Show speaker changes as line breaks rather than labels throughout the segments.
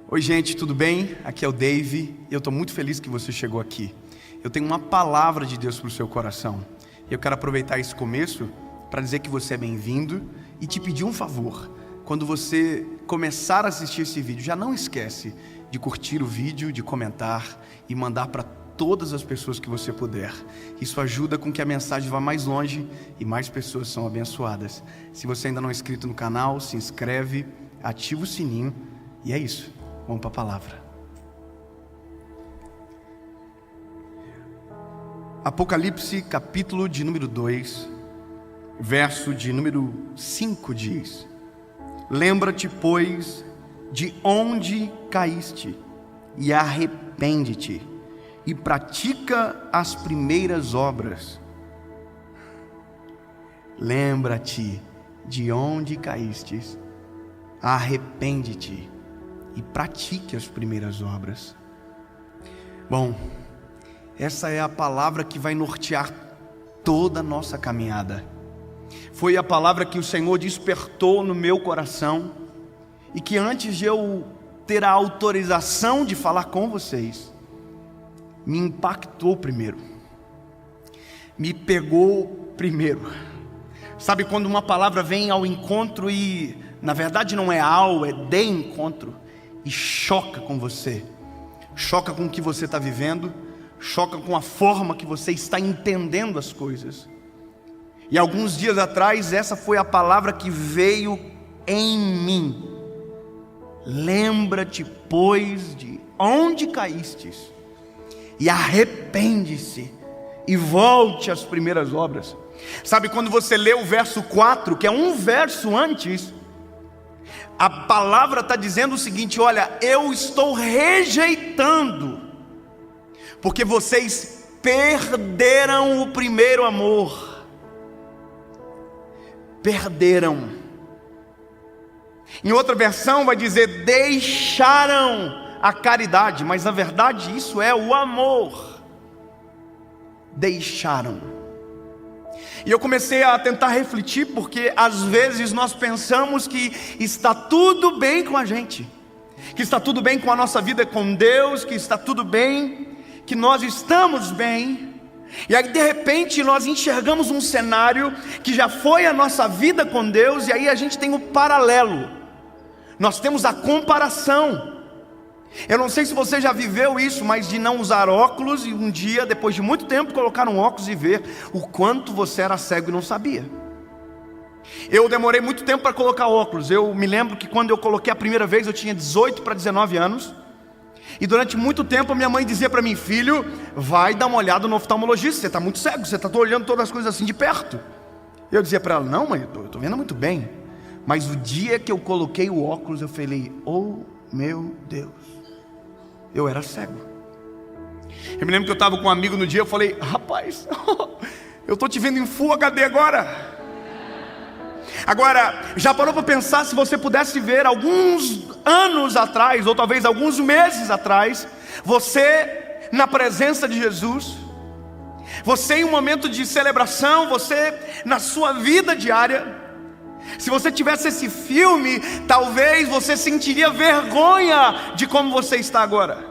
Oi gente, tudo bem? Aqui é o Dave e eu estou muito feliz que você chegou aqui. Eu tenho uma palavra de Deus para o seu coração. Eu quero aproveitar esse começo para dizer que você é bem-vindo e te pedir um favor. Quando você começar a assistir esse vídeo, já não esquece de curtir o vídeo, de comentar e mandar para todas as pessoas que você puder. Isso ajuda com que a mensagem vá mais longe e mais pessoas são abençoadas. Se você ainda não é inscrito no canal, se inscreve, ativa o sininho e é isso. Vamos para a palavra. Apocalipse, capítulo de número 2, verso de número 5 diz: Lembra-te, pois, de onde caíste, e arrepende-te, e pratica as primeiras obras. Lembra-te de onde caíste, arrepende-te, e pratique as primeiras obras. Bom, essa é a palavra que vai nortear toda a nossa caminhada. Foi a palavra que o Senhor despertou no meu coração e que antes de eu ter a autorização de falar com vocês, me impactou primeiro, me pegou primeiro. Sabe quando uma palavra vem ao encontro e na verdade não é ao, é de encontro, e choca com você, choca com o que você está vivendo, choca com a forma que você está entendendo as coisas. E alguns dias atrás essa foi a palavra que veio em mim. Lembra-te, pois, de onde caístes, e arrepende-se, e volte às primeiras obras. Sabe quando você lê o verso 4, que é um verso antes, a palavra está dizendo o seguinte: olha, eu estou rejeitando, porque vocês perderam o primeiro amor. Perderam. Em outra versão vai dizer: deixaram a caridade, mas na verdade isso é o amor. Deixaram. E eu comecei a tentar refletir, porque às vezes nós pensamos que está tudo bem com a gente, que está tudo bem com a nossa vida com Deus, que está tudo bem, que nós estamos bem. E aí de repente nós enxergamos um cenário que já foi a nossa vida com Deus, e aí a gente tem o paralelo, nós temos a comparação. Eu não sei se você já viveu isso, mas de não usar óculos e um dia, depois de muito tempo, colocar um óculos e ver o quanto você era cego e não sabia. Eu demorei muito tempo para colocar óculos. Eu me lembro que quando eu coloquei a primeira vez eu tinha 18 para 19 anos. E durante muito tempo a minha mãe dizia para mim: filho, vai dar uma olhada no oftalmologista, você está muito cego, você está olhando todas as coisas assim de perto. Eu dizia para ela: não mãe, eu estou vendo muito bem. Mas o dia que eu coloquei o óculos eu falei: oh meu Deus, eu era cego. Eu me lembro que eu estava com um amigo no dia, eu falei: rapaz, eu estou te vendo em Full HD agora. Agora, já parou para pensar se você pudesse ver alguns anos atrás, ou talvez alguns meses atrás, você na presença de Jesus, você em um momento de celebração, você na sua vida diária, se você tivesse esse filme, talvez você sentiria vergonha de como você está agora.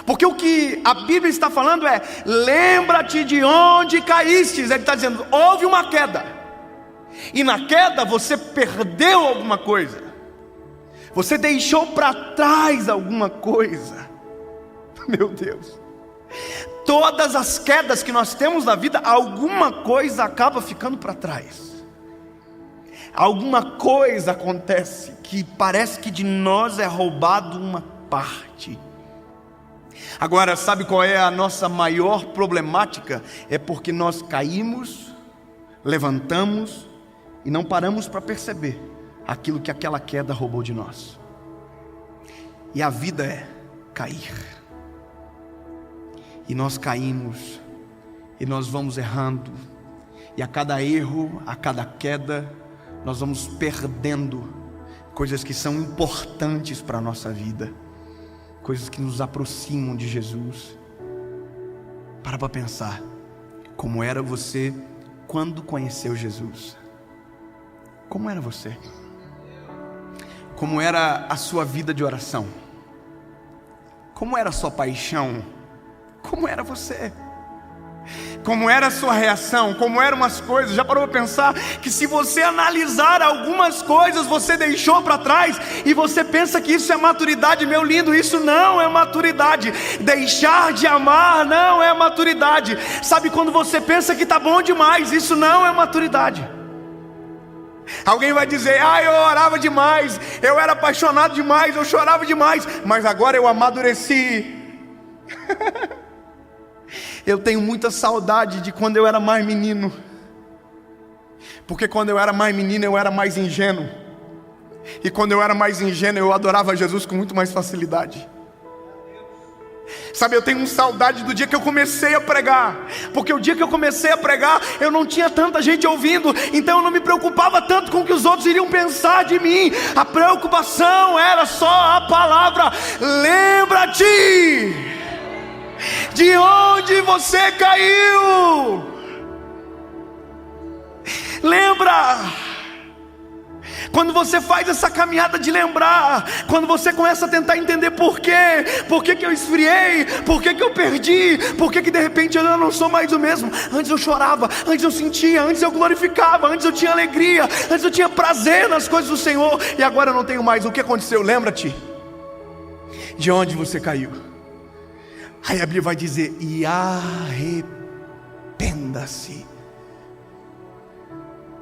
Porque o que a Bíblia está falando é: lembra-te de onde caístes. Ele está dizendo, houve uma queda, e na queda você perdeu alguma coisa, você deixou para trás alguma coisa. Meu Deus, todas as quedas que nós temos na vida, alguma coisa acaba ficando para trás. Alguma coisa acontece que parece que de nós é roubado uma parte. Agora, sabe qual é a nossa maior problemática? É porque nós caímos, levantamos e não paramos para perceber aquilo que aquela queda roubou de nós. E a vida é cair. E nós caímos, e nós vamos errando, e a cada erro, a cada queda, nós vamos perdendo coisas que são importantes para a nossa vida, coisas que nos aproximam de Jesus. Para pensar, como era você quando conheceu Jesus? Como era você? como era a sua vida de oração, como era a sua paixão, como era você, como era a sua reação, como eram as coisas. Já parou para pensar que se você analisar algumas coisas você deixou para trás e você pensa que isso é maturidade? Meu lindo, isso não é maturidade. Deixar de amar não é maturidade. Sabe quando você pensa que está bom demais? Isso não é maturidade. Alguém vai dizer: eu orava demais, eu era apaixonado demais, eu chorava demais, mas agora eu amadureci. Eu tenho muita saudade de quando eu era mais menino, porque quando eu era mais menino eu era mais ingênuo, e quando eu era mais ingênuo eu adorava Jesus com muito mais facilidade. Sabe, eu tenho saudade do dia que eu comecei a pregar, porque o dia que eu comecei a pregar eu não tinha tanta gente ouvindo, então eu não me preocupava tanto com o que os outros iriam pensar de mim. A preocupação era só a palavra: lembra-te de onde você caiu. Lembra. Quando você faz essa caminhada de lembrar, quando você começa a tentar entender por que que eu esfriei, por que eu perdi, por que de repente eu não sou mais o mesmo. Antes eu chorava, antes eu sentia, antes eu glorificava, antes eu tinha alegria, antes eu tinha prazer nas coisas do Senhor, e agora eu não tenho mais. O que aconteceu? Lembra-te de onde você caiu. Aí a Bíblia vai dizer: e arrependa-se.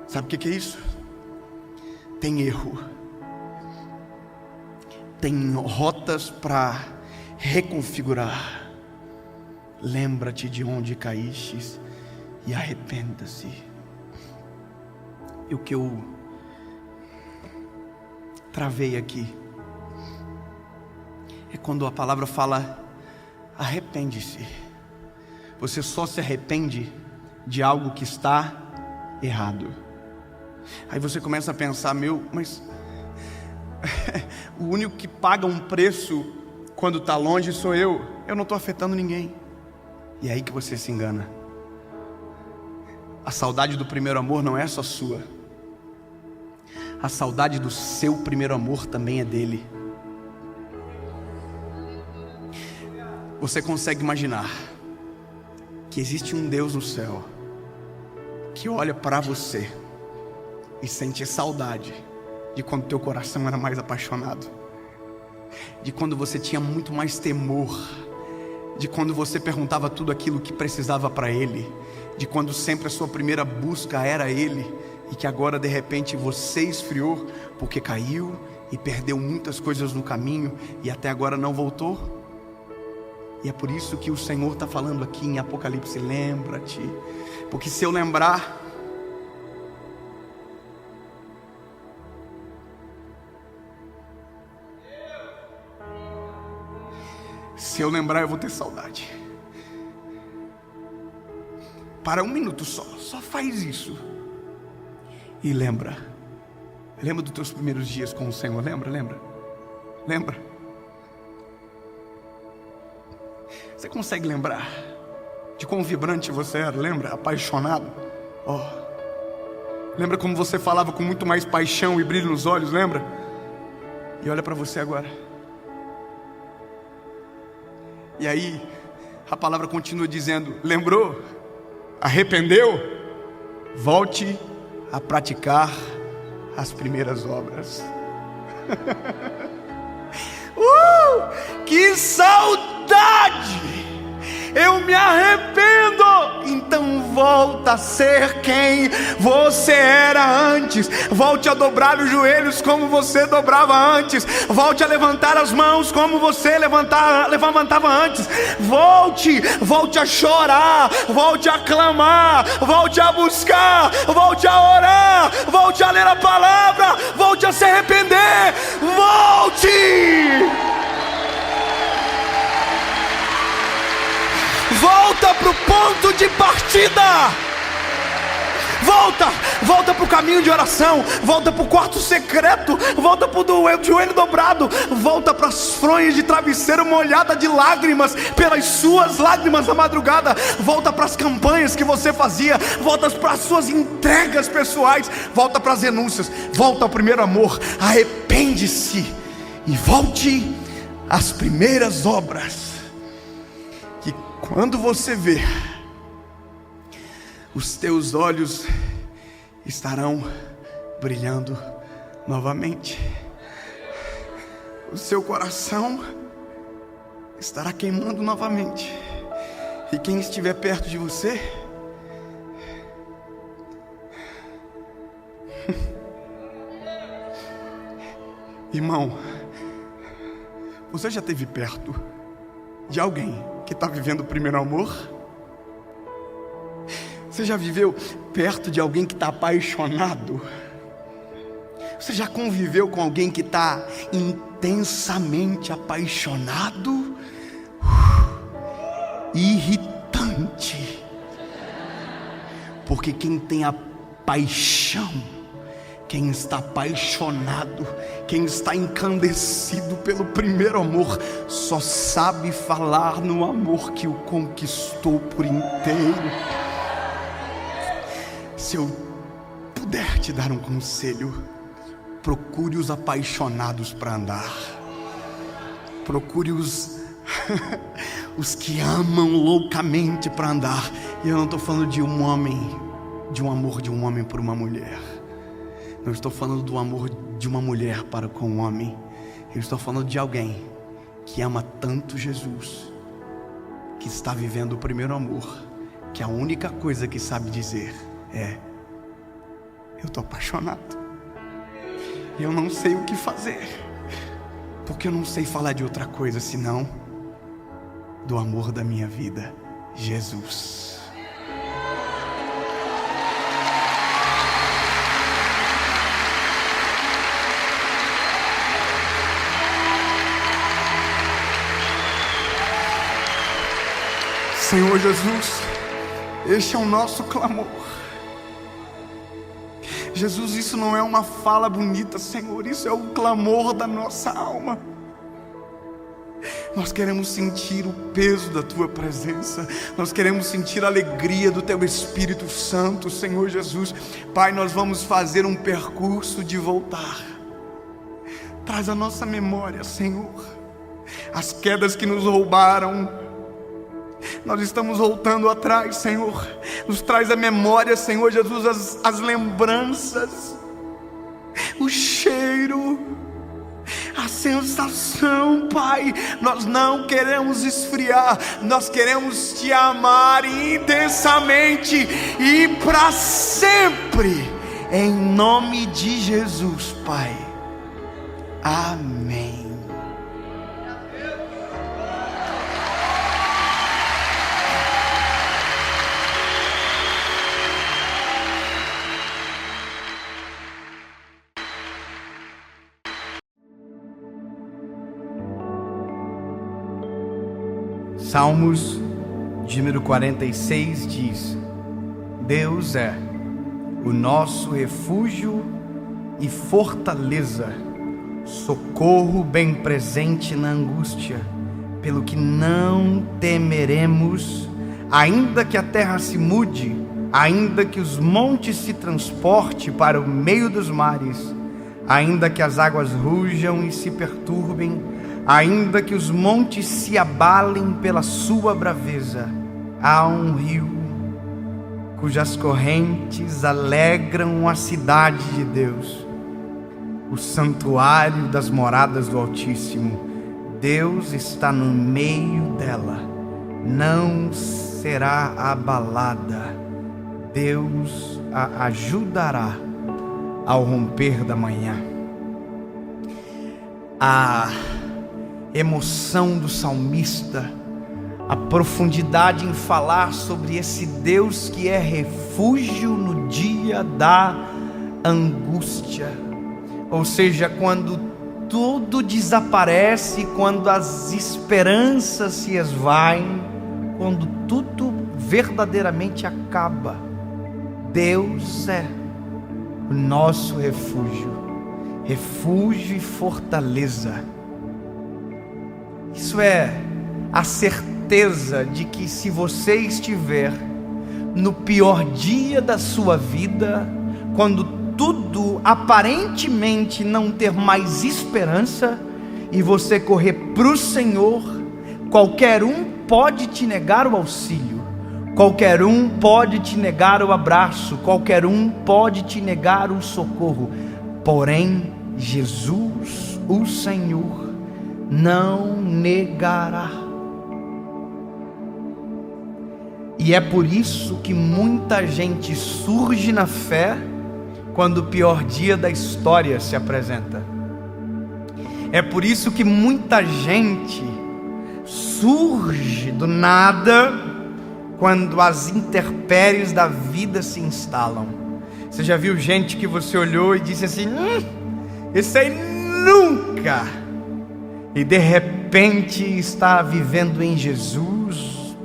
Sabe o que é isso? Tem erro, tem rotas para reconfigurar. Lembra-te de onde caíste e arrependa-se. E o que eu travei aqui é quando a palavra fala arrepende-se. Você só se arrepende de algo que está errado. Aí você começa a pensar: mas o único que paga um preço quando está longe sou eu não estou afetando ninguém. E é aí que você se engana. A saudade do primeiro amor não é só sua, a saudade do seu primeiro amor também é dele. Você consegue imaginar que existe um Deus no céu que olha para você e sente saudade de quando teu coração era mais apaixonado, de quando você tinha muito mais temor, de quando você perguntava tudo aquilo que precisava para Ele, de quando sempre a sua primeira busca era Ele, e que agora de repente você esfriou porque caiu e perdeu muitas coisas no caminho e até agora não voltou. E é por isso que o Senhor está falando aqui em Apocalipse: lembra-te, porque se eu lembrar, eu vou ter saudade. Para um minuto só faz isso e lembra dos teus primeiros dias com o Senhor. Lembra. Você consegue lembrar de quão vibrante você era? Lembra? Apaixonado? Lembra como você falava com muito mais paixão e brilho nos olhos? Lembra? E olha para você agora. E aí a palavra continua dizendo: lembrou? Arrependeu? Volte a praticar as primeiras obras. Que saudade! Eu me arrependo. Então volta a ser quem você era antes. Volte a dobrar os joelhos como você dobrava antes. Volte a levantar as mãos como você levantava antes. Volte a chorar. Volte a clamar. Volte a buscar. Volte a orar. Volte a ler a palavra. Volte a se arrepender. Volta para o ponto de partida. Volta para o caminho de oração, volta para o quarto secreto, volta para o joelho dobrado, volta para as fronhas de travesseiro molhada de lágrimas, pelas suas lágrimas na madrugada, volta para as campanhas que você fazia, volta para as suas entregas pessoais, volta para as renúncias, volta ao primeiro amor, arrepende-se e volte às primeiras obras, que quando você ver, os teus olhos estarão brilhando novamente, o seu coração estará queimando novamente, e quem estiver perto de você, irmão, você já esteve perto de alguém que está vivendo o primeiro amor? Você já viveu perto de alguém que está apaixonado? Você já conviveu com alguém que está intensamente apaixonado? Irritante. Porque quem tem a paixão, quem está apaixonado, quem está encandecido pelo primeiro amor, só sabe falar no amor que o conquistou por inteiro. Se eu puder te dar um conselho, procure os apaixonados para andar, procure os que amam loucamente para andar. E eu não estou falando de um homem, de um amor de um homem por uma mulher, não estou falando do amor de uma mulher para com um homem, eu estou falando de alguém que ama tanto Jesus, que está vivendo o primeiro amor, que a única coisa que sabe dizer é: eu estou apaixonado, eu não sei o que fazer, porque eu não sei falar de outra coisa senão do amor da minha vida, Jesus. Senhor Jesus, este é o nosso clamor. Jesus, isso não é uma fala bonita, Senhor, isso é o clamor da nossa alma. Nós queremos sentir o peso da Tua presença, nós queremos sentir a alegria do Teu Espírito Santo, Senhor Jesus. Pai, nós vamos fazer um percurso de voltar. Traz a nossa memória, Senhor, as quedas que nos roubaram. Nós estamos voltando atrás, Senhor. Nos traz a memória, Senhor Jesus, as lembranças, o cheiro, a sensação, Pai. Nós não queremos esfriar, nós queremos Te amar intensamente e para sempre, em nome de Jesus, Pai. Amém. Salmos de número 46 diz: Deus é o nosso refúgio e fortaleza, socorro bem presente na angústia, pelo que não temeremos, ainda que a terra se mude, ainda que os montes se transporte para o meio dos mares, ainda que as águas rujam e se perturbem, ainda que os montes se abalem pela sua braveza. Há um rio cujas correntes alegram a cidade de Deus, o santuário das moradas do Altíssimo. Deus está no meio dela, não será abalada. Deus a ajudará ao romper da manhã. A emoção do salmista, a profundidade em falar sobre esse Deus que é refúgio no dia da angústia, ou seja, quando tudo desaparece, quando as esperanças se esvaem, quando tudo verdadeiramente acaba. Deus é o nosso refúgio, refúgio e fortaleza. Isso é a certeza de que se você estiver no pior dia da sua vida, quando tudo aparentemente não ter mais esperança, e você correr para o Senhor, qualquer um pode te negar o auxílio, qualquer um pode te negar o abraço, qualquer um pode te negar o socorro, porém Jesus, o Senhor, não negará. E é por isso que muita gente surge na fé quando o pior dia da história se apresenta. É por isso que muita gente surge do nada quando as intempéries da vida se instalam. Você já viu gente que você olhou e disse assim: esse aí nunca, e de repente está vivendo em Jesus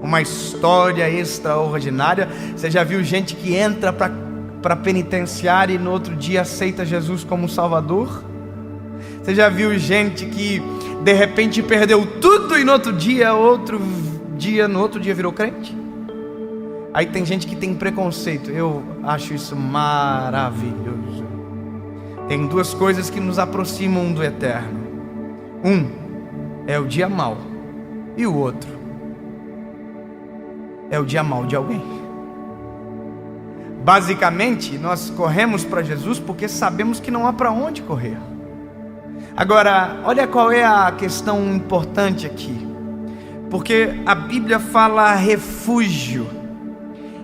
uma história extraordinária? Você já viu gente que entra para penitenciária e no outro dia aceita Jesus como Salvador? Você já viu gente que de repente perdeu tudo e no outro dia virou crente? Aí tem gente que tem preconceito. Eu acho isso maravilhoso. Tem duas coisas que nos aproximam do eterno. Um é o dia mau, e o outro é o dia mau de alguém. Basicamente, nós corremos para Jesus porque sabemos que não há para onde correr. Agora, olha qual é a questão importante aqui, porque a Bíblia fala refúgio,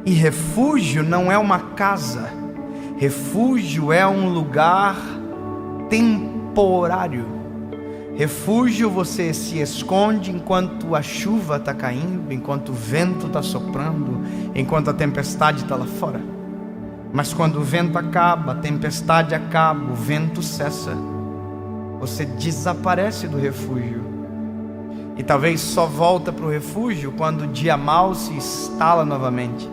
e refúgio não é uma casa, refúgio é um lugar temporário. Refúgio, você se esconde enquanto a chuva está caindo, enquanto o vento está soprando, enquanto a tempestade está lá fora. Mas quando o vento acaba, a tempestade acaba, o vento cessa, você desaparece do refúgio. E talvez só volta para o refúgio quando o dia mau se instala novamente.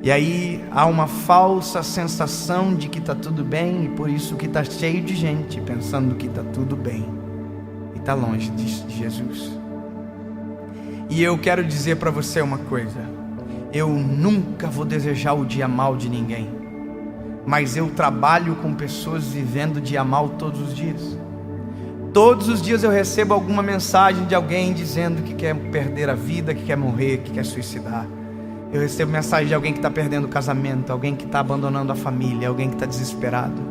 E aí há uma falsa sensação de que está tudo bem, e por isso que está cheio de gente pensando que está tudo bem e está longe de Jesus. E eu quero dizer para você uma coisa: eu nunca vou desejar o dia mau de ninguém, mas eu trabalho com pessoas vivendo dia mau todos os dias. Todos os dias eu recebo alguma mensagem de alguém dizendo que quer perder a vida, que quer morrer, que quer suicidar. Eu recebo mensagem de alguém que está perdendo o casamento, alguém que está abandonando a família, alguém que está desesperado.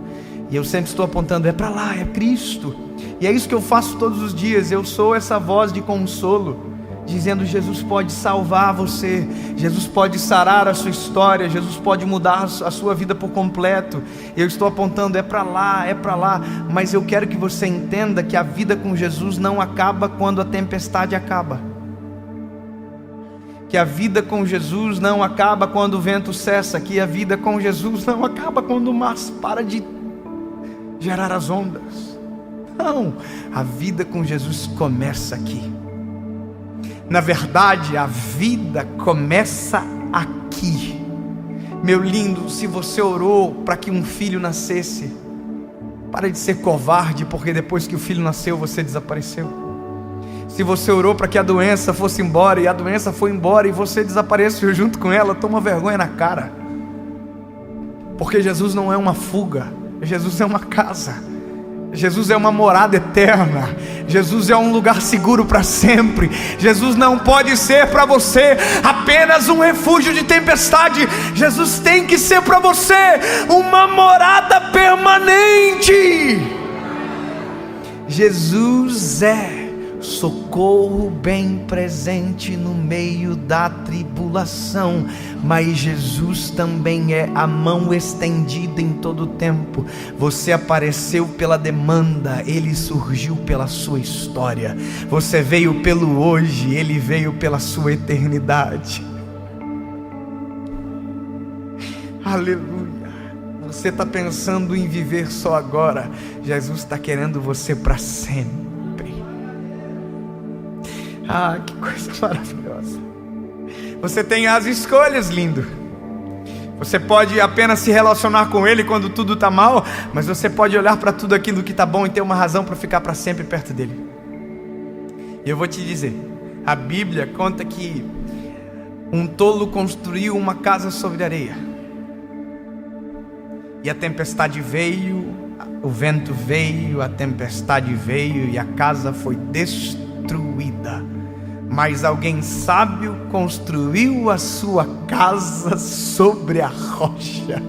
E eu sempre estou apontando: é para lá, é Cristo. E é isso que eu faço todos os dias. Eu sou essa voz de consolo, dizendo: Jesus pode salvar você, Jesus pode sarar a sua história, Jesus pode mudar a sua vida por completo. Eu estou apontando: é para lá, é para lá. Mas eu quero que você entenda que a vida com Jesus não acaba quando a tempestade acaba, que a vida com Jesus não acaba quando o vento cessa, que a vida com Jesus não acaba quando o mar para de gerar as ondas. Não, a vida com Jesus começa aqui. Na verdade, a vida começa aqui. Meu lindo, se você orou para que um filho nascesse, para de ser covarde, porque depois que o filho nasceu, você desapareceu. Se você orou para que a doença fosse embora, e a doença foi embora, e você desapareceu junto com ela, toma vergonha na cara. Porque Jesus não é uma fuga, Jesus é uma casa, Jesus é uma morada eterna, Jesus é um lugar seguro para sempre. Jesus não pode ser para você apenas um refúgio de tempestade, Jesus tem que ser para você uma morada permanente. Jesus é socorro bem presente no meio da tribulação, mas Jesus também é a mão estendida em todo o tempo. Você apareceu pela demanda, Ele surgiu pela sua história. Você veio pelo hoje, Ele veio pela sua eternidade. Aleluia. Você está pensando em viver só agora, Jesus está querendo você para sempre. Ah, que coisa maravilhosa. Você tem as escolhas, lindo. Você pode apenas se relacionar com Ele quando tudo está mal, mas você pode olhar para tudo aquilo que está bom e ter uma razão para ficar para sempre perto dEle. E eu vou te dizer, a Bíblia conta que um tolo construiu uma casa sobre areia, e a tempestade veio, o vento veio, a tempestade veio e a casa foi destruída. Mas alguém sábio construiu a sua casa sobre a rocha.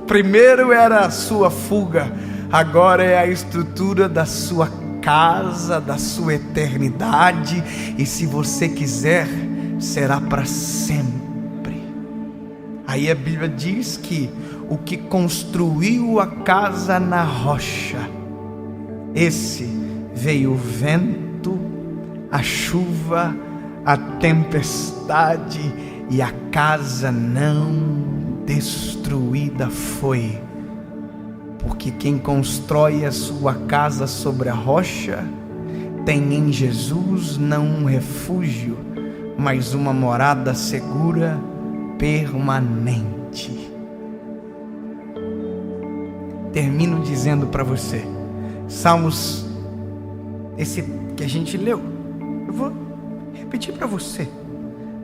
Primeiro era a sua fuga, agora é a estrutura da sua casa, da sua eternidade, e se você quiser, será para sempre. Aí a Bíblia diz que o que construiu a casa na rocha, esse veio o vento, a chuva, a tempestade, e a casa não destruída foi. Porque quem constrói a sua casa sobre a rocha, tem em Jesus não um refúgio, mas uma morada segura, permanente. Termino dizendo para você, Salmos, esse que a gente leu, eu vou repetir para você.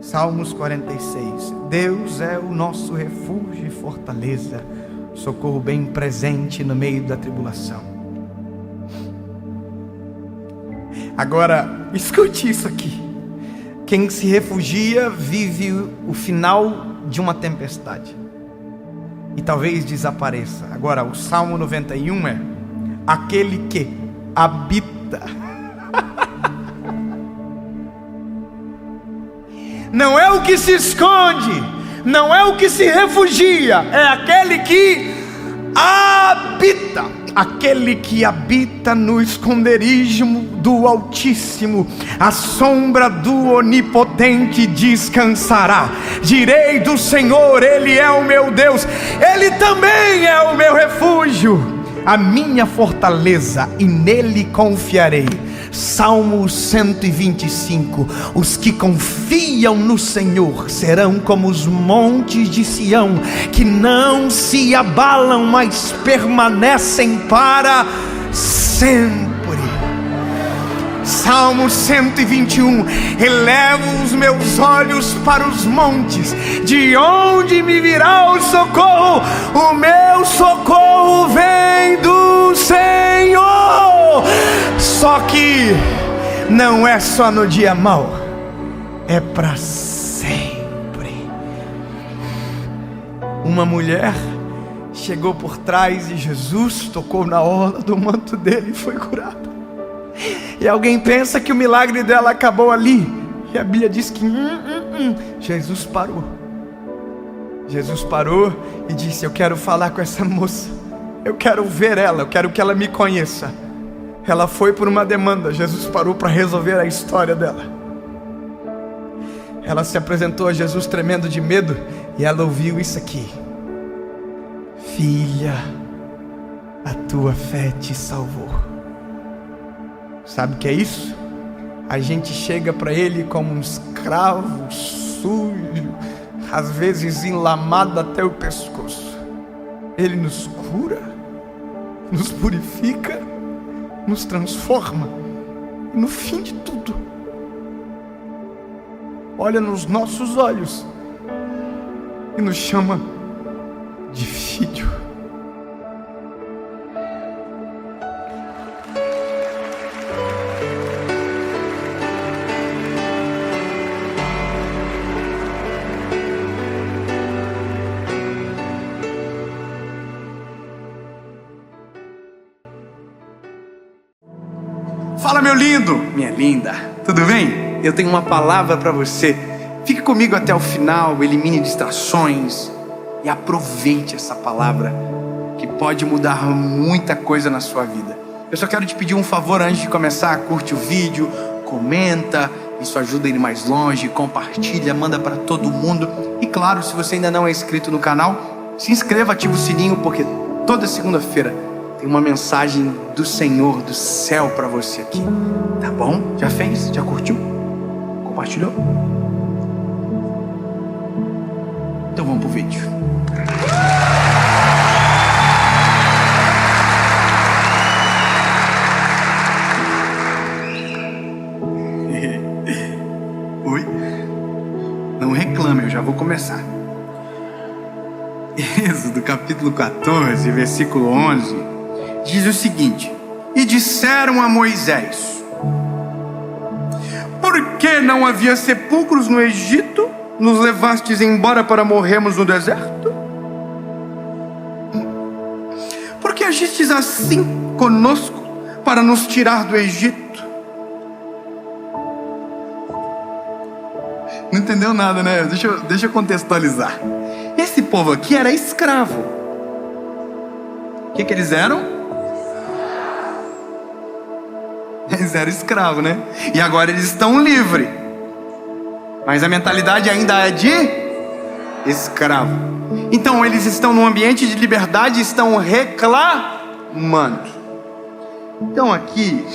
Salmos 46. Deus é o nosso refúgio e fortaleza, socorro bem presente no meio da tribulação. Agora, escute isso aqui. Quem se refugia vive o final de uma tempestade e talvez desapareça. Agora, o Salmo 91 é aquele que habita. Não é o que se esconde, não é o que se refugia, é aquele que habita. Aquele que habita no esconderijo do Altíssimo, a sombra do Onipotente descansará. Direi do Senhor, Ele é o meu Deus, Ele também é o meu refúgio, a minha fortaleza, e nele confiarei. Salmo 125. Os que confiam no Senhor serão como os montes de Sião, que não se abalam, mas permanecem para sempre. Salmo 121. Elevo os meus olhos para os montes, de onde me virá o socorro? O meu socorro vem do Senhor. Só que não é só no dia mau, é para sempre. Uma mulher chegou por trás de Jesus, tocou na orla do manto dele e foi curada. E alguém pensa que o milagre dela acabou ali, e a Bíblia diz que Jesus parou. Jesus parou e disse: eu quero falar com essa moça, eu quero ver ela, eu quero que ela me conheça. Ela foi por uma demanda, Jesus parou para resolver a história dela. Ela se apresentou a Jesus tremendo de medo, e ela ouviu isso aqui: filha, a tua fé te salvou. Sabe o que é isso? A gente chega para Ele como um escravo sujo, às vezes enlamado até o pescoço. Ele nos cura, nos purifica, nos transforma, e no fim de tudo, olha nos nossos olhos e nos chama de filho. Fala, meu lindo, minha linda, tudo bem? Eu tenho uma palavra para você. Fique comigo até o final, elimine distrações e aproveite essa palavra, que pode mudar muita coisa na sua vida. Eu só quero te pedir um favor antes de começar. Curte o vídeo, comenta, isso ajuda a ir mais longe, compartilha, manda para todo mundo. E claro, se você ainda não é inscrito no canal, se inscreva, ativa o sininho, porque toda segunda-feira tem uma mensagem do Senhor, do céu para você aqui, tá bom? Já fez? Já curtiu? Compartilhou?
Então vamos pro vídeo. Oi? Não reclame, eu já vou começar. Êxodo capítulo 14, versículo 11, diz o seguinte: e disseram a Moisés: por que não havia sepulcros no Egito? Nos levastes embora para morrermos no deserto? Por que agistes assim conosco para nos tirar do Egito? Não entendeu nada, né? Deixa eu contextualizar. Esse povo aqui era escravo. O que eles eram? Eles eram escravos, né? E agora eles estão livres. Mas a mentalidade ainda é de escravo. Então eles estão num ambiente de liberdade e estão reclamando. Então aqui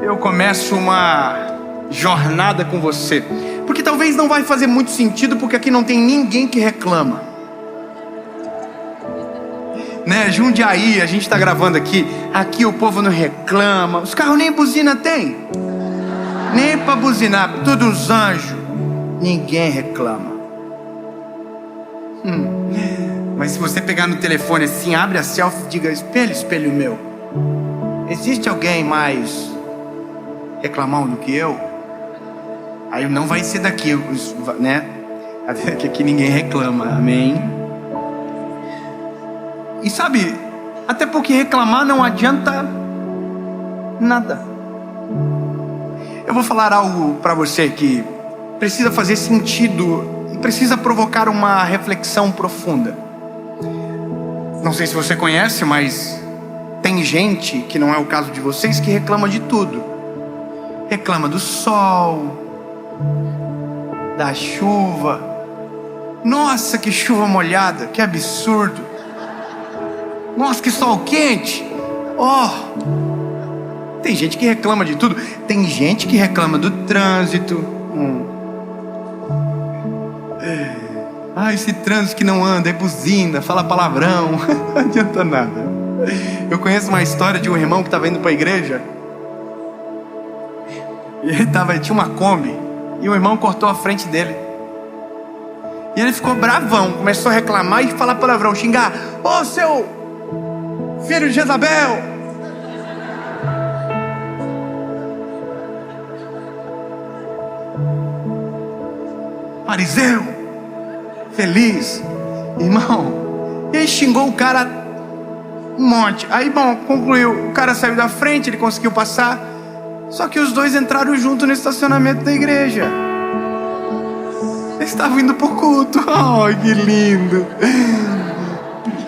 eu começo uma jornada com você, porque talvez não vai fazer muito sentido, porque aqui não tem ninguém que reclama, né? Jundiaí, a gente está gravando aqui o povo não reclama, os carros nem buzina tem, nem para buzinar, todos os anjos, ninguém reclama. Mas se você pegar no telefone assim, abre a selfie e diga: espelho, espelho meu, existe alguém mais reclamão do que eu? Aí não vai ser daqui, né? Que aqui ninguém reclama, amém? E sabe, até porque reclamar não adianta nada. Eu vou falar algo para você que precisa fazer sentido e precisa provocar uma reflexão profunda. Não sei se você conhece, mas tem gente, que não é o caso de vocês, que reclama de tudo. Reclama do sol, da chuva. Nossa, que chuva molhada, que absurdo. Nossa, que sol quente. Tem gente que reclama de tudo. Tem gente que reclama do trânsito. Esse trânsito que não anda, é buzina, fala palavrão. Não adianta nada. Eu conheço uma história de um irmão que estava indo para a igreja. E ele tinha uma Kombi, e o irmão cortou a frente dele. E ele ficou bravão, começou a reclamar e falar palavrão, xingar: ô seu filho de Jezabel! Fariseu! Feliz! Irmão, ele xingou o cara um monte. Aí, bom, concluiu, o cara saiu da frente, ele conseguiu passar. Só que os dois entraram junto no estacionamento da igreja. Eles estavam indo pro culto. Que lindo.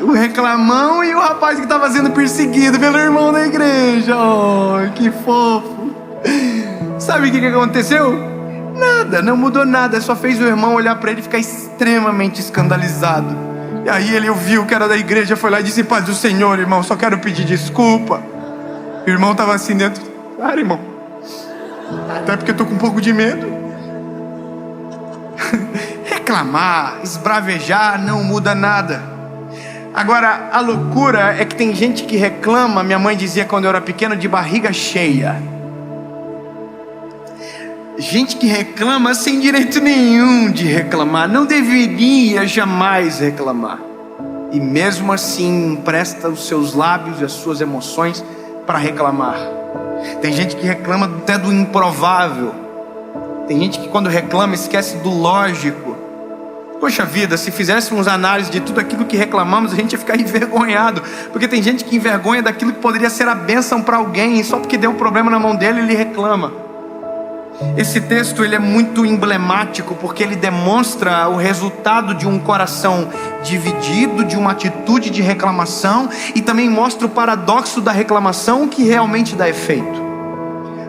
O reclamão e o rapaz que estava sendo perseguido pelo irmão da igreja. Que fofo. Sabe o que aconteceu? Nada, não mudou nada. Só fez o irmão olhar para ele e ficar extremamente escandalizado. E aí ele ouviu que era da igreja, foi lá e disse: paz do Senhor, irmão, só quero pedir desculpa. O irmão estava assim dentro: cara, irmão, até porque eu tô com um pouco de medo. Reclamar, esbravejar não muda nada. Agora, a loucura é que tem gente que reclama. Minha mãe dizia quando eu era pequeno, de barriga cheia. Gente que reclama sem direito nenhum de reclamar. Não deveria jamais reclamar. E mesmo assim empresta os seus lábios e as suas emoções para reclamar. Tem gente que reclama até do improvável. Tem gente que quando reclama esquece do lógico. Poxa vida, se fizéssemos análise de tudo aquilo que reclamamos, a gente ia ficar envergonhado. Porque tem gente que envergonha daquilo que poderia ser a bênção para alguém, e só porque deu um problema na mão dele, ele reclama. Esse texto ele é muito emblemático, porque ele demonstra o resultado de um coração dividido, de uma atitude de reclamação, e também mostra o paradoxo da reclamação que realmente dá efeito.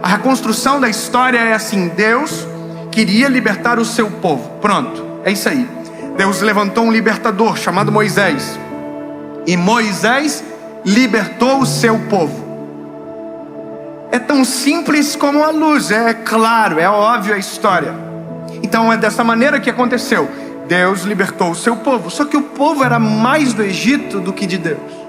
A reconstrução da história é assim: Deus queria libertar o seu povo. Pronto, é isso aí. Deus levantou um libertador chamado Moisés, e Moisés libertou o seu povo. É tão simples como a luz, é claro, é óbvio a história. Então é dessa maneira que aconteceu. Deus libertou o seu povo. Só que o povo era mais do Egito do que de Deus.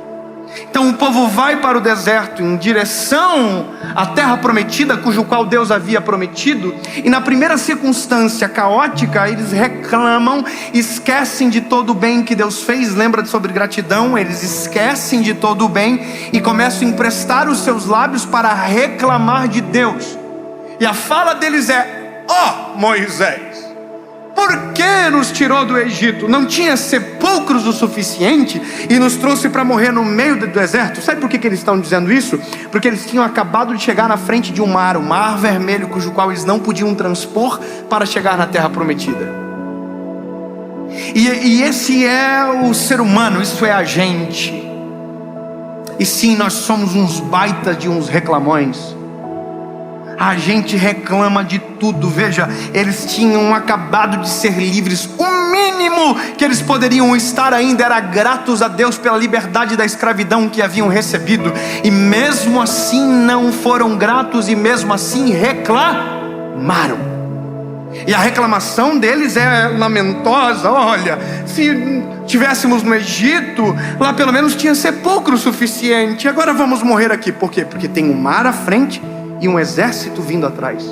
Então o povo vai para o deserto em direção à terra prometida, cujo qual Deus havia prometido. E na primeira circunstância caótica, eles reclamam, esquecem de todo o bem que Deus fez. Lembra sobre gratidão? Eles esquecem de todo o bem e começam a emprestar os seus lábios para reclamar de Deus. E a fala deles é: ó Moisés, por que nos tirou do Egito? Não tinha sepulcros o suficiente e nos trouxe para morrer no meio do deserto? Sabe por que eles estão dizendo isso? Porque eles tinham acabado de chegar na frente de um mar, o Mar Vermelho, cujo qual eles não podiam transpor para chegar na terra prometida. E esse é o ser humano, isso é a gente. E sim, nós somos uns baitas de uns reclamões. A gente reclama de tudo. Veja, eles tinham acabado de ser livres. O mínimo que eles poderiam estar ainda era gratos a Deus pela liberdade da escravidão que haviam recebido. E mesmo assim não foram gratos, e mesmo assim reclamaram. E a reclamação deles é lamentosa. Olha, se tivéssemos no Egito, lá pelo menos tinha sepulcro suficiente. Agora vamos morrer aqui. Por quê? Porque tem um mar à frente e um exército vindo atrás.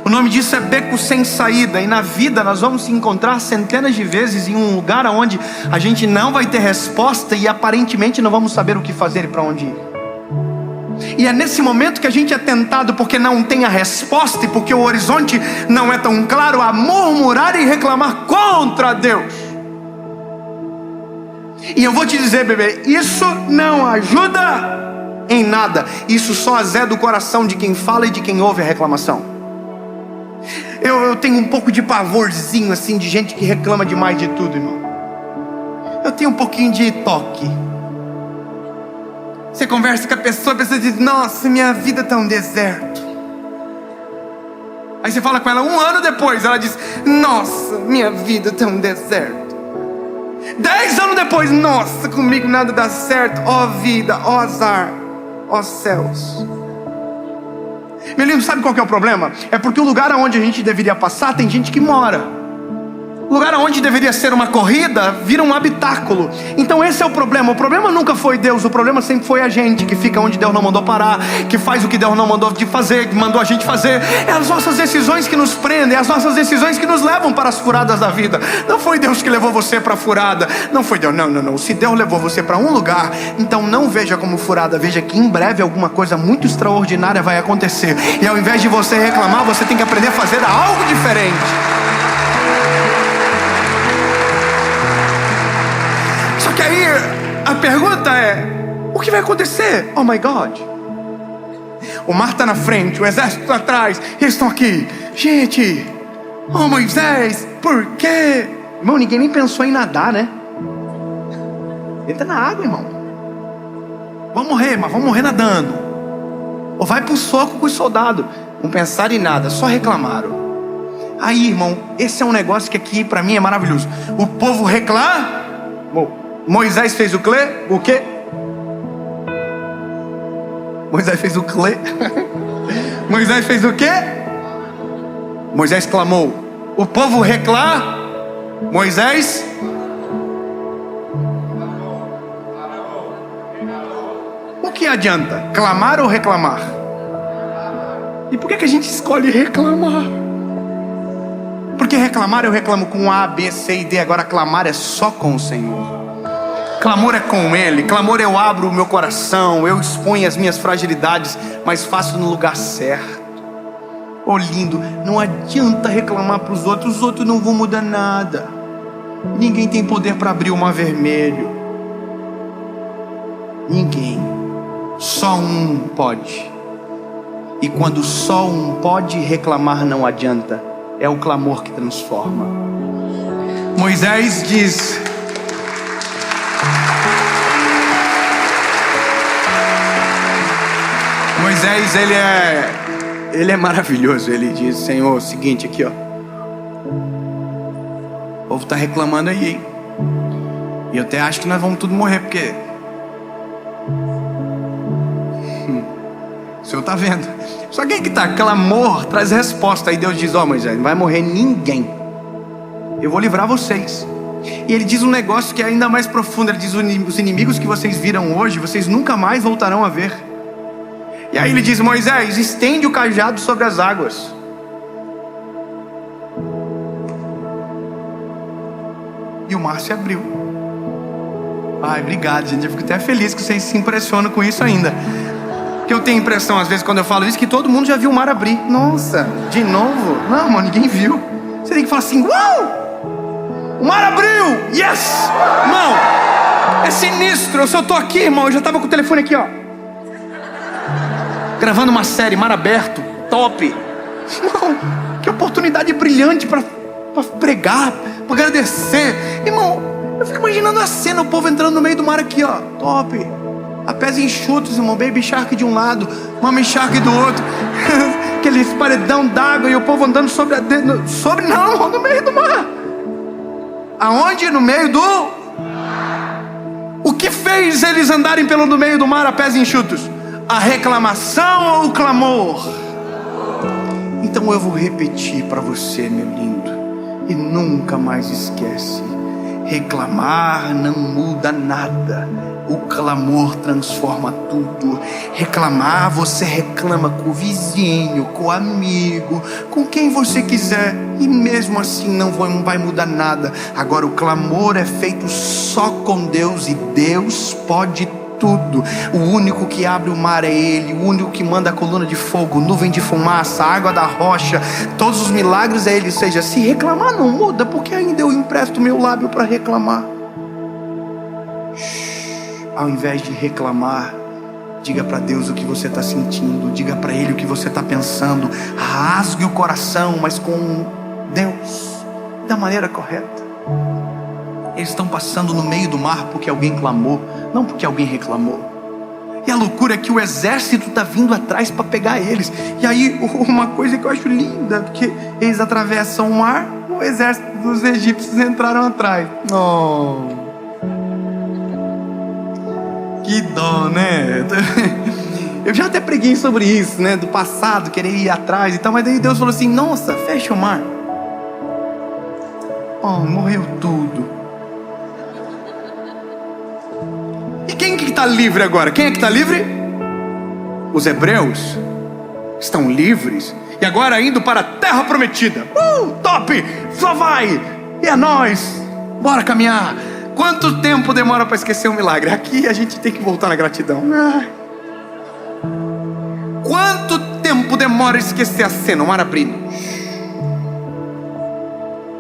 O nome disso é beco sem saída. E na vida nós vamos se encontrar centenas de vezes em um lugar onde a gente não vai ter resposta e aparentemente não vamos saber o que fazer e para onde ir. E é nesse momento que a gente é tentado, porque não tem a resposta e porque o horizonte não é tão claro, a murmurar e reclamar contra Deus. E eu vou te dizer, bebê, isso não ajuda em nada. Isso só azeda o coração de quem fala e de quem ouve a reclamação. Eu tenho um pouco de pavorzinho assim de gente que reclama demais de tudo, irmão. Eu tenho um pouquinho de toque. Você conversa com a pessoa diz: nossa, minha vida está um deserto. Aí você fala com ela 1 ano depois, ela diz: nossa, minha vida está um deserto. 10 anos depois: nossa, comigo nada dá certo. Ó vida, ó azar, ó céus. Meu lindo, sabe qual que é o problema? É porque o lugar onde a gente deveria passar tem gente que mora. O lugar onde deveria ser uma corrida vira um habitáculo. Então esse é o problema. O problema nunca foi Deus, o problema sempre foi a gente, que fica onde Deus não mandou parar, que faz o que Deus não mandou de fazer, que mandou a gente fazer. É as nossas decisões que nos prendem, é as nossas decisões que nos levam para as furadas da vida. Não foi Deus que levou você para a furada. Não foi Deus, não. Se Deus levou você para um lugar, então não veja como furada, veja que em breve alguma coisa muito extraordinária vai acontecer. E ao invés de você reclamar, você tem que aprender a fazer algo diferente. Só que aí a pergunta é: o que vai acontecer? Oh my God, o mar está na frente, o exército está atrás, eles estão aqui. Gente, oh Moisés, por quê? Irmão, ninguém nem pensou em nadar, né? Entra na água, irmão. Vamos morrer, mas vamos morrer nadando. Ou vai pro soco com os soldados. Não pensaram em nada, só reclamaram. Aí, irmão, esse é um negócio que aqui para mim é maravilhoso. O povo reclamou. Moisés fez o quê? Moisés fez o quê? Moisés fez o quê? Moisés clamou. O povo reclamou. Moisés o que adianta? Clamar ou reclamar? E por que a gente escolhe reclamar? Porque reclamar eu reclamo com A, B, C e D. Agora clamar é só com o Senhor. Clamor é com Ele. Clamor eu abro o meu coração, eu exponho as minhas fragilidades, mas faço no lugar certo. Oh lindo, não adianta reclamar para os outros não vão mudar nada. Ninguém tem poder para abrir o mar vermelho. Ninguém. Só um pode. E quando só um pode, reclamar não adianta. É o clamor que transforma. Moisés diz: Moisés, ele é maravilhoso. Ele diz: Senhor, é o seguinte aqui, ó. O povo está reclamando aí, hein? E eu até acho que nós vamos tudo morrer, porque o Senhor está vendo. Só que aí que tá, clamor traz resposta. Aí Deus diz: ó Moisés, não vai morrer ninguém. eu vou livrar vocês. E ele diz um negócio que é ainda mais profundo. Ele diz: os inimigos que vocês viram hoje, vocês nunca mais voltarão a ver. E aí ele diz: Moisés, estende o cajado sobre as águas. E o mar se abriu. Ai, obrigado, gente. Eu fico até feliz que vocês se impressionam com isso ainda. Porque eu tenho a impressão, às vezes, quando eu falo isso, que todo mundo já viu o mar abrir. Nossa, de novo? Não, mano, ninguém viu. Você tem que falar assim: uau! O mar abriu! Yes! Irmão, é sinistro. Eu só tô aqui, irmão. Eu já tava com o telefone aqui, ó, gravando uma série, mar aberto. Top! Irmão, que oportunidade brilhante pra pregar, pra agradecer. Irmão, eu fico imaginando a cena, o povo entrando no meio do mar aqui, ó. Top! A pés enxutos, irmão. Baby Shark de um lado, Mama Shark do outro. Aquele paredão d'água e o povo andando sobre não, no meio do mar. Aonde? No meio do... O que fez eles andarem no meio do mar a pés enxutos? A reclamação ou o clamor? Então eu vou repetir para você, meu lindo, e nunca mais esquece: reclamar não muda nada, o clamor transforma tudo. Reclamar, você reclama com o vizinho, com o amigo, com quem você quiser, e mesmo assim não vai mudar nada. Agora o clamor é feito só com Deus, e Deus pode tudo. O único que abre o mar é Ele, o único que manda a coluna de fogo, nuvem de fumaça, água da rocha, todos os milagres é Ele. Ou seja, se reclamar não muda, porque ainda eu empresto meu lábio para reclamar. Ao invés de reclamar, diga para Deus o que você está sentindo, diga para Ele o que você está pensando, rasgue o coração, mas com Deus, da maneira correta. Eles estão passando no meio do mar porque alguém clamou, não porque alguém reclamou. E a loucura é que o exército está vindo atrás para pegar eles. E aí uma coisa que eu acho linda, porque eles atravessam o mar, o exército dos egípcios entraram atrás. Oh, que dó, né? Eu já até preguei sobre isso, né? Do passado, querer ir atrás e tal. Mas daí Deus falou assim: nossa, fecha o mar. Oh, morreu tudo. E quem que está livre agora? Quem é que está livre? Os hebreus estão livres. E agora indo para a terra prometida. Top! Só vai! E é nóis! Bora caminhar! Quanto tempo demora para esquecer um milagre? Aqui a gente tem que voltar na gratidão. Quanto tempo demora esquecer a cena, o mar abrindo?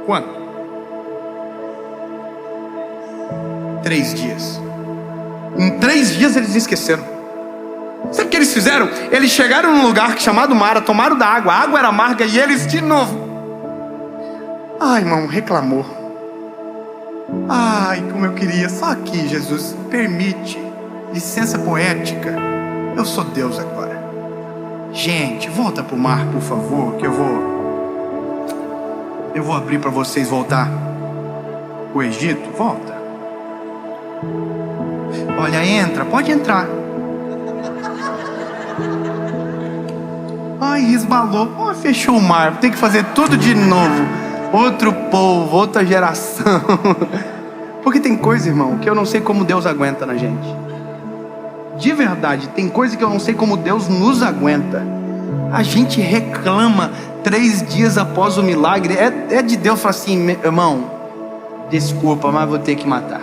Quanto? 3 dias. Em 3 dias eles esqueceram. Sabe o que eles fizeram? Eles chegaram num lugar chamado Mara, tomaram da água, a água era amarga e eles de novo. Ai, irmão, reclamou. Ai, como eu queria. Só aqui, Jesus, permite. Licença poética. Eu sou Deus agora. Gente, volta pro mar, por favor, que eu vou abrir para vocês voltar o Egito. Volta. Olha, entra, pode entrar. Ai, resbalou. Oh, fechou o mar. Tem que fazer tudo de novo. Outro povo, outra geração. Porque tem coisa, irmão, que eu não sei como Deus aguenta na gente. De verdade, tem coisa que eu não sei como Deus nos aguenta. A gente reclama 3 dias após o milagre. É de Deus falar assim: irmão, desculpa, mas vou ter que matar.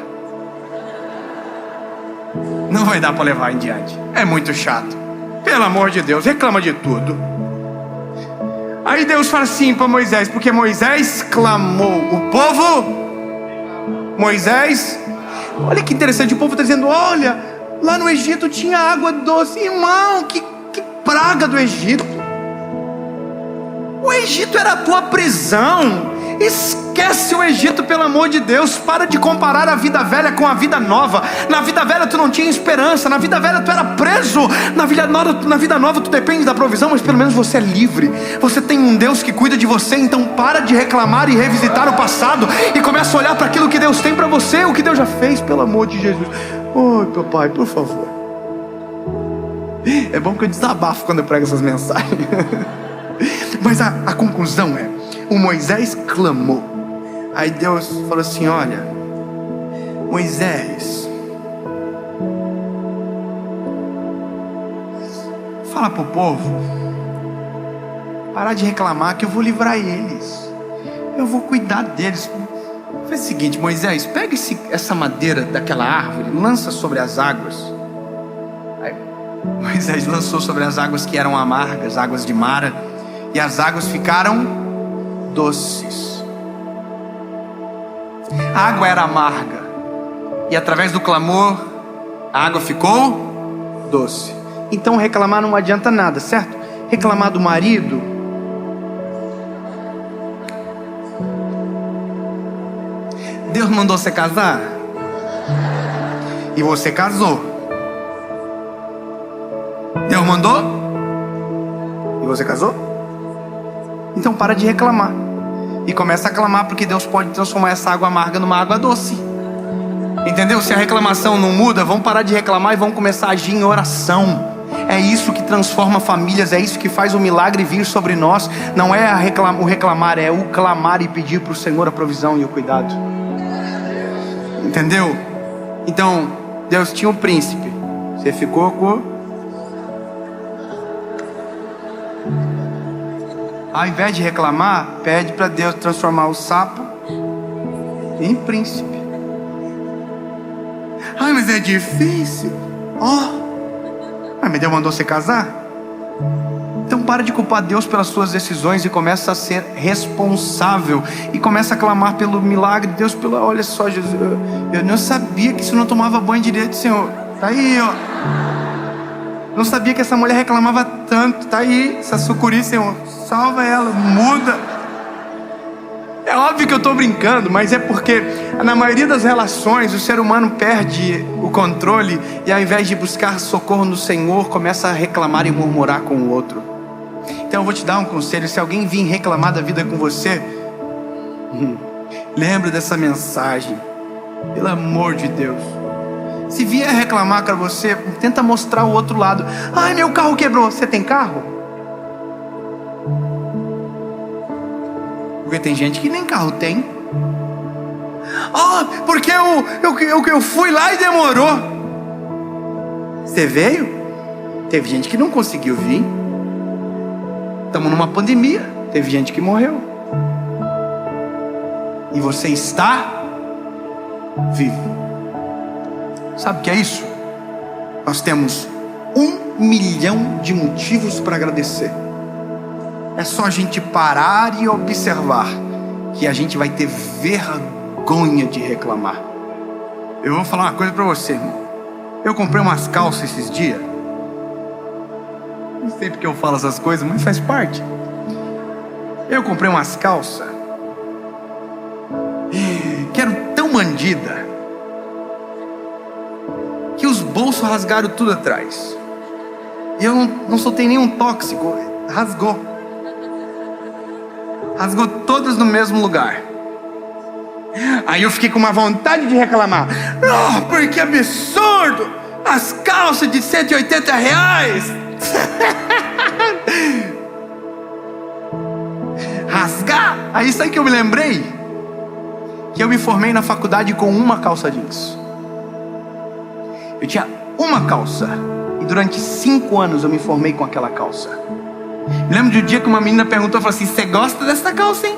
Não vai dar para levar em diante. É muito chato. Pelo amor de Deus, reclama de tudo. Aí Deus fala assim para Moisés, porque Moisés clamou. O povo, Moisés, olha que interessante, o povo está dizendo: olha, lá no Egito tinha água doce. Irmão, que praga do Egito. O Egito era a tua prisão. Esquece o Egito, pelo amor de Deus. Para de comparar a vida velha com a vida nova. Na vida velha tu não tinha esperança. Na vida velha tu era preso. Na vida nova tu depende da provisão. Mas pelo menos você é livre. Você tem um Deus que cuida de você. Então para de reclamar e revisitar o passado, e começa a olhar para aquilo que Deus tem para você, o que Deus já fez, pelo amor de Jesus. Oi, papai, por favor. É bom que eu desabafo quando eu prego essas mensagens. Mas a conclusão é: o Moisés clamou. Aí Deus falou assim: olha, Moisés, fala pro povo parar de reclamar que eu vou livrar eles, eu vou cuidar deles. Faz o seguinte, Moisés, pega essa madeira daquela árvore, lança sobre as águas. Aí Moisés lançou sobre as águas que eram amargas, águas de Mara, e as águas ficaram doces. A água era amarga, e através do clamor a água ficou doce. Então reclamar não adianta nada, certo? Reclamar do marido, Deus mandou você casar e você casou. Deus mandou e você casou. Então para de reclamar e começa a clamar, porque Deus pode transformar essa água amarga numa água doce. Entendeu? Se a reclamação não muda, vamos parar de reclamar e vamos começar a agir em oração. É isso que transforma famílias, é isso que faz o milagre vir sobre nós. Não é o reclamar, é o clamar e pedir para o Senhor a provisão e o cuidado. Entendeu? Então, Deus tinha um príncipe, você ficou com... Ao invés de reclamar, pede para Deus transformar o sapo em príncipe. Ai, mas é difícil. Mas Deus mandou você casar? Então para de culpar Deus pelas suas decisões e começa a ser responsável. E começa a clamar pelo milagre. Deus, olha só, Jesus, eu não sabia que você não tomava banho direito, Senhor. Tá aí, ó. Não sabia que essa mulher reclamava tanto. Tá aí, essa sucuri, Senhor. Salva ela, muda. É óbvio que eu estou brincando, mas é porque na maioria das relações o ser humano perde o controle e ao invés de buscar socorro no Senhor, começa a reclamar e murmurar com o outro. Então eu vou te dar um conselho: se alguém vir reclamar da vida com você, lembra dessa mensagem, pelo amor de Deus. Se vier reclamar com você, tenta mostrar o outro lado. Ai, meu carro quebrou. Você tem carro? Porque tem gente que nem carro tem. Porque eu fui lá e demorou. Você veio? Teve gente que não conseguiu vir. Estamos numa pandemia. Teve gente que morreu. E você está vivo. Sabe o que é isso? Nós temos 1 milhão de motivos para agradecer. É só a gente parar e observar que a gente vai ter vergonha de reclamar. Eu vou falar uma coisa para você, irmão. Eu comprei umas calças esses dias. Não sei porque eu falo essas coisas, mas faz parte. Eu comprei umas calças que eram tão bandida que os bolsos rasgaram tudo atrás. E eu não soltei nenhum tóxico. Rasgou todas no mesmo lugar. Aí eu fiquei com uma vontade de reclamar. Porque absurdo! As calças de R$180. Rasgar? Aí sabe que eu me lembrei? Que eu me formei na faculdade com uma calça jeans. Eu tinha uma calça. E durante 5 anos eu me formei com aquela calça. Me lembro de um dia que uma menina perguntou, falou assim: você gosta dessa calça, hein?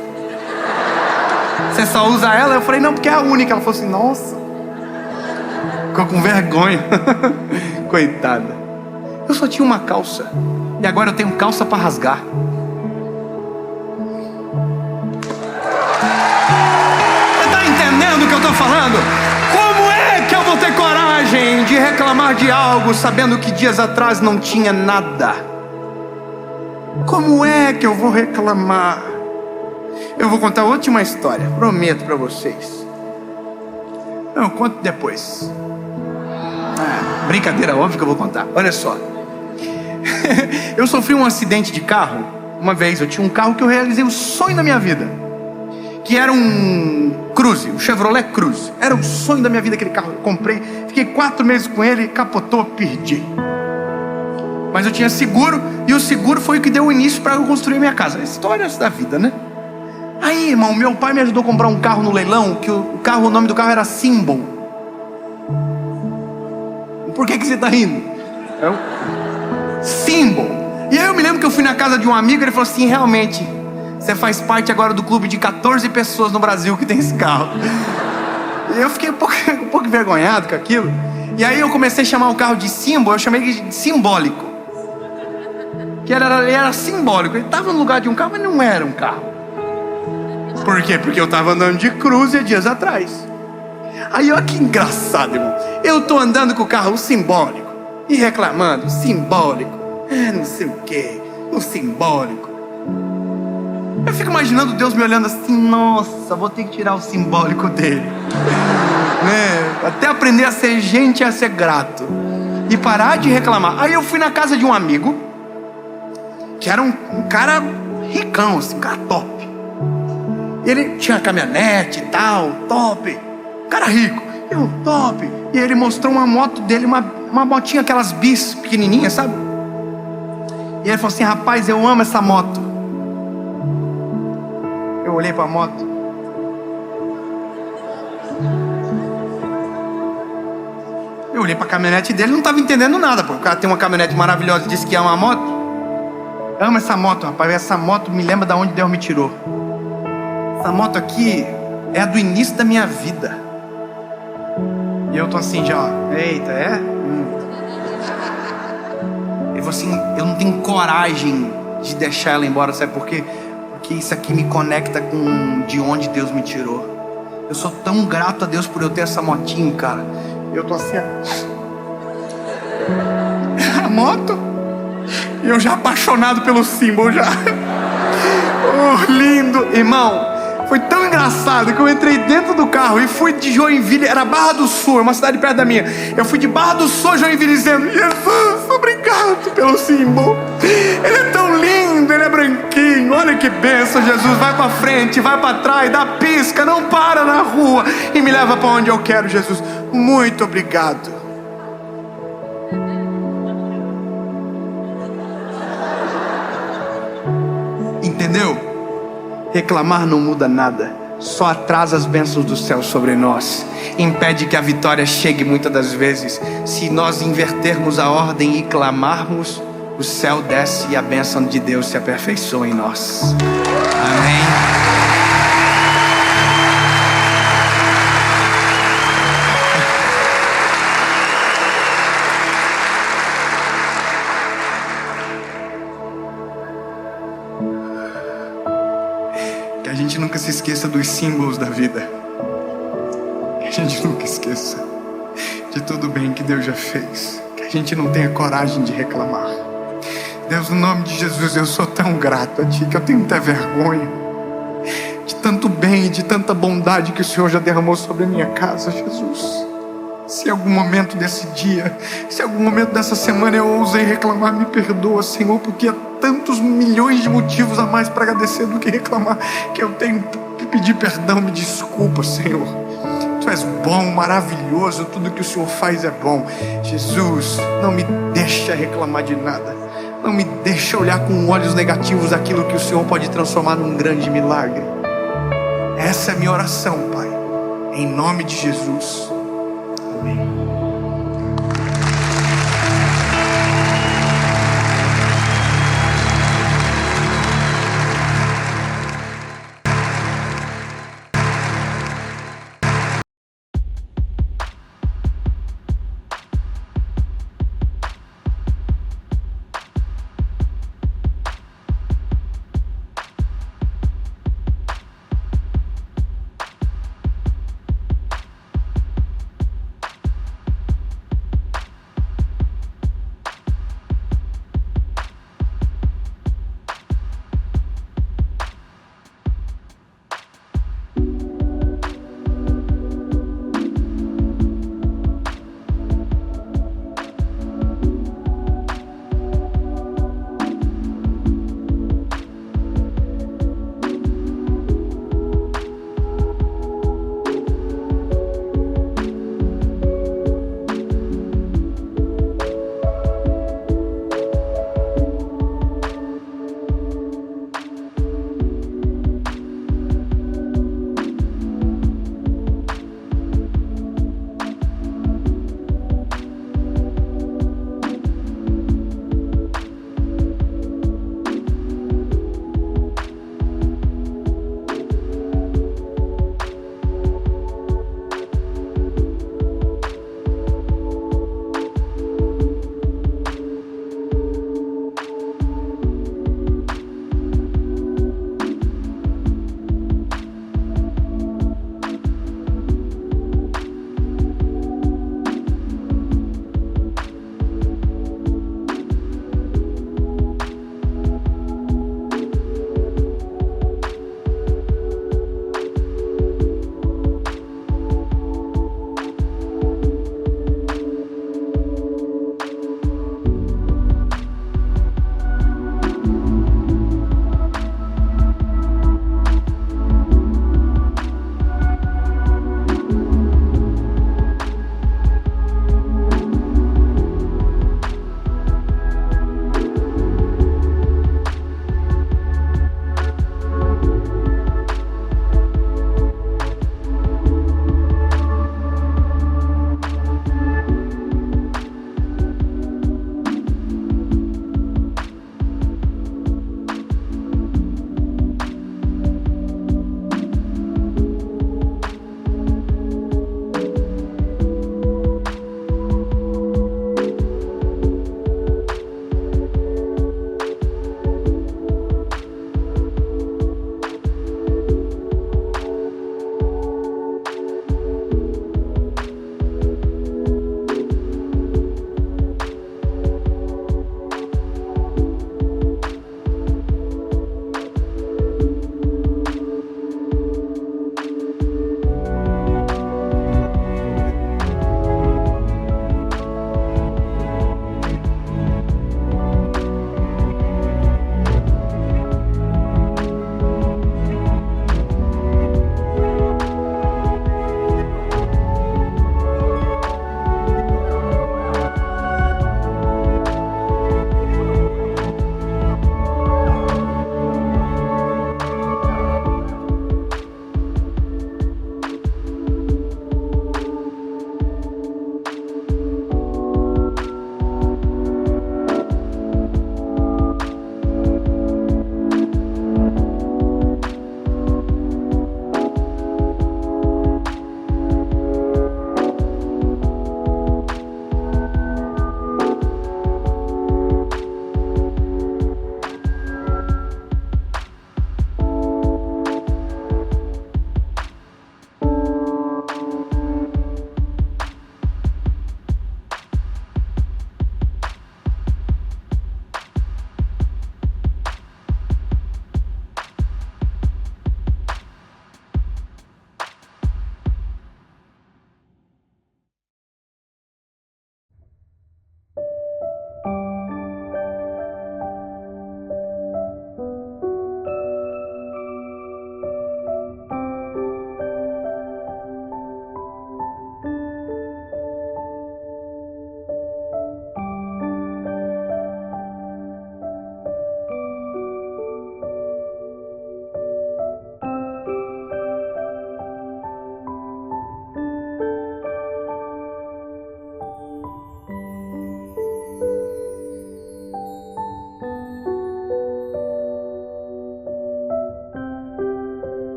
Você só usa ela? Eu falei: não, porque é a única. Ela falou assim: nossa. Ficou com vergonha. Coitada. Eu só tinha uma calça. E agora eu tenho calça para rasgar. Você está entendendo o que eu estou falando? Como é que eu vou ter coragem de reclamar de algo sabendo que dias atrás não tinha nada? Como é que eu vou reclamar? Eu vou contar a última história, prometo para vocês. Não, eu conto depois. Brincadeira, óbvio que eu vou contar. Olha só. Eu sofri um acidente de carro. Uma vez eu tinha um carro que eu realizei o sonho da minha vida, que era um Cruze, um Chevrolet Cruze. Era o sonho da minha vida aquele carro. Eu comprei, fiquei 4 meses com ele, capotou, perdi. Mas eu tinha seguro, e o seguro foi o que deu o início para eu construir minha casa. Histórias da vida, né? Aí, irmão, meu pai me ajudou a comprar um carro no leilão, que o nome do carro era Symbol. Por que você está rindo? Symbol. E aí eu me lembro que eu fui na casa de um amigo, ele falou assim: realmente, você faz parte agora do clube de 14 pessoas no Brasil que tem esse carro. E eu fiquei um pouco envergonhado com aquilo. E aí eu comecei a chamar o carro de Symbol, eu chamei de simbólico. Que ele era simbólico, ele estava no lugar de um carro, mas não era um carro. Por quê? Porque eu estava andando de Cruze dias atrás. Aí olha que engraçado, irmão. Eu tô andando com o carro simbólico e reclamando, simbólico, não sei o que, o simbólico. Eu fico imaginando Deus me olhando assim: nossa, vou ter que tirar o simbólico dele, né? Até aprender a ser gente e a ser grato e parar de reclamar. Aí eu fui na casa de um amigo que era um cara ricão, assim, um cara top. Ele tinha caminhonete e tal, top, cara rico, eu top. E ele mostrou uma moto dele, uma motinha, aquelas bis pequenininhas, sabe? E ele falou assim: rapaz, eu amo essa moto. Eu olhei pra moto. Eu olhei pra caminhonete dele, não estava entendendo nada, pô. O cara tem uma caminhonete maravilhosa e disse que ama uma moto. Eu amo essa moto, rapaz. Essa moto me lembra de onde Deus me tirou. Essa moto aqui é do início da minha vida. E eu tô assim já, ó. Eita, é? Ele falou assim: eu não tenho coragem de deixar ela embora, sabe por quê? Porque isso aqui me conecta com de onde Deus me tirou. Eu sou tão grato a Deus por eu ter essa motinho, cara. Eu tô assim, a moto, e eu já apaixonado pelo símbolo já. Oh, lindo, irmão. Foi tão engraçado que eu entrei dentro do carro e fui de Joinville, era Barra do Sul, uma cidade perto da minha. Eu fui de Barra do Sul a Joinville dizendo: Jesus, obrigado pelo símbolo. Ele é tão lindo, ele é branquinho, olha que bênção, Jesus. Vai pra frente, vai pra trás, dá pisca, não para na rua e me leva pra onde eu quero, Jesus. Muito obrigado. Entendeu? Reclamar não muda nada, só atrasa as bênçãos do céu sobre nós, impede que a vitória chegue muitas das vezes. Se nós invertermos a ordem e clamarmos, o céu desce e a bênção de Deus se aperfeiçoa em nós. Amém. Que a gente nunca se esqueça dos símbolos da vida. Que a gente nunca esqueça de tudo bem que Deus já fez. Que a gente não tenha coragem de reclamar. Deus, no nome de Jesus, eu sou tão grato a Ti que eu tenho até vergonha de tanto bem e de tanta bondade que o Senhor já derramou sobre a minha casa, Jesus. Se em algum momento desse dia, se em algum momento dessa semana eu ousei reclamar, me perdoa, Senhor, porque há tantos milhões de motivos a mais para agradecer do que reclamar, que eu tenho que pedir perdão. Me desculpa, Senhor. Tu és bom, maravilhoso, tudo que o Senhor faz é bom. Jesus, não me deixa reclamar de nada. Não me deixa olhar com olhos negativos aquilo que o Senhor pode transformar num grande milagre. Essa é a minha oração, Pai, em nome de Jesus. Amém.